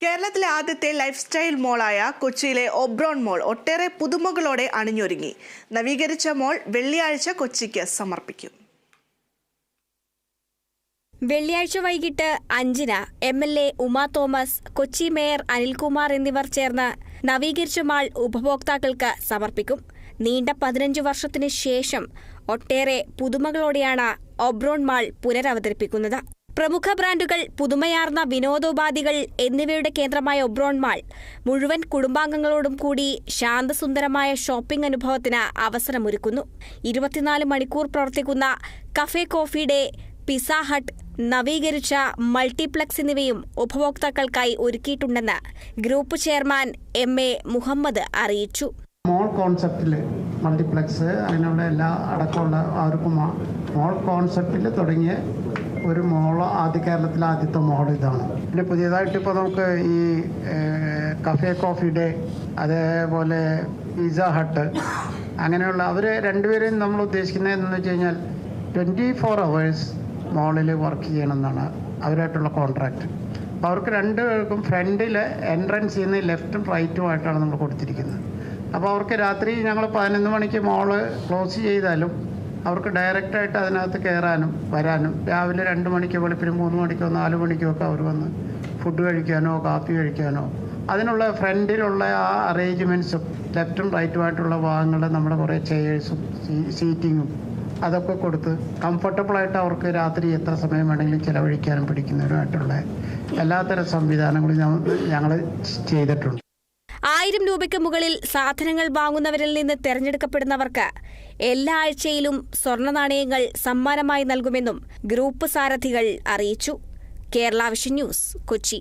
കേരളത്തിലെ ആദ്യത്തെ life style മോളായ കൊച്ചിയിലെ ഒബ്രോൺ മോൾ ഒട്ടേറെ പുതുമകളോടെ അണിഞ്ഞൊരുങ്ങി. നവീകരിച്ച മോൾ വെള്ളിയാഴ്ച കൊച്ചിക്ക് സമർപ്പിക്കും. വെള്ളിയാഴ്ച വൈകിട്ട് 5-ന് MLA Uma Thomas, Kochi mayor Anilkumar എന്നിവർ ചേർന്ന് നവീകരിച്ച മാൾ ഉപഭോക്താക്കൾക്ക് സമർപ്പിക്കും. നീണ്ട 15 വർഷത്തിനു ശേഷം ഒട്ടേറെ പുതുമകളോടെയാണ് ഒബ്രോൺ മാൾ പുനരവതരിപ്പിക്കുന്നത്. പ്രമുഖ ബ്രാൻഡുകൾ, പുതുമയാർന്ന വിനോദോപാധികൾ എന്നിവയുടെ കേന്ദ്രമായ ഒബ്രോൺ മാൾ മുഴുവൻ കുടുംബാംഗങ്ങളോടും കൂടി ശാന്തസുന്ദരമായ ഷോപ്പിംഗ് അനുഭവത്തിന് അവസരമൊരുക്കുന്നു. 24 മണിക്കൂർ പ്രവർത്തിക്കുന്ന cafe coffee day, pizza hut, നവീകരിച്ച മൾട്ടിപ്ലക്സ് എന്നിവയും ഉപഭോക്താക്കൾക്കായി ഒരുക്കിയിട്ടുണ്ടെന്ന് ഗ്രൂപ്പ് ചെയർമാൻ MA മുഹമ്മദ് അറിയിച്ചു. മോൾ കോൺസെപ്റ്റിൽ മൾട്ടിപ്ലക്സ് അതിനുള്ള എല്ലാ അടക്കമുള്ള അവർക്കും മോൾ കോൺസെപ്റ്റിൽ തുടങ്ങിയ ഒരു മോൾ കേരളത്തിലെ ആദ്യത്തെ മോൾ ഇതാണ്. പിന്നെ പുതിയതായിട്ട് ഇപ്പോൾ നമുക്ക് ഈ കഫേ കോഫി ഡേ, അതേപോലെ പിസ്സ ഹട്ട്, അങ്ങനെയുള്ള അവർ രണ്ടുപേരെയും നമ്മൾ ഉദ്ദേശിക്കുന്നത് എന്ന് വെച്ച് കഴിഞ്ഞാൽ 24 hours മോളിൽ വർക്ക് ചെയ്യണമെന്നാണ് അവരായിട്ടുള്ള കോൺട്രാക്റ്റ്. അപ്പോൾ അവർക്ക് രണ്ടുപേർക്കും ഫ്രണ്ടിൽ എൻട്രൻസ് ചെയ്യുന്ന ലെഫ്റ്റും റൈറ്റുമായിട്ടാണ് നമ്മൾ കൊടുത്തിരിക്കുന്നത്. അപ്പോൾ അവർക്ക് രാത്രി ഞങ്ങൾ 11 മണിക്ക് മോള് ക്ലോസ് ചെയ്താലും അവർക്ക് ഡയറക്റ്റായിട്ട് അതിനകത്ത് കയറാനും വരാനും, രാവിലെ 2 മണിക്ക് വെളുപ്പിന് 3 മണിക്കോ 4 മണിക്കോ ഒക്കെ അവർ വന്ന് ഫുഡ് കഴിക്കാനോ കാപ്പി കഴിക്കാനോ അതിനുള്ള ഫ്രണ്ടിലുള്ള ആ അറേഞ്ച്മെൻറ്റ്സും ലെഫ്റ്റും റൈറ്റുമായിട്ടുള്ള ഭാഗങ്ങളിൽ നമ്മുടെ കുറേ ചെയേഴ്സും സീറ്റിങ്ങും അതൊക്കെ കൊടുത്ത് കംഫർട്ടബിളായിട്ട് അവർക്ക് രാത്രി എത്ര സമയം വേണമെങ്കിലും ചിലവഴിക്കാനും പിടിക്കുന്നതിനുമായിട്ടുള്ള എല്ലാത്തരം സംവിധാനങ്ങളും ഞങ്ങൾ ചെയ്തിട്ടുണ്ട്. 1000 രൂപയ്ക്ക് മുകളിൽ സാധനങ്ങൾ വാങ്ങുന്നവരിൽ നിന്ന് തെരഞ്ഞെടുക്കപ്പെടുന്നവർക്ക് എല്ലാ ആഴ്ചയിലും സ്വർണ്ണ നാണയങ്ങൾ സമ്മാനമായി നൽകുമെന്നും ഗ്രൂപ്പ് സാരഥികൾ അറിയിച്ചു. Kerala vision news, Kochi.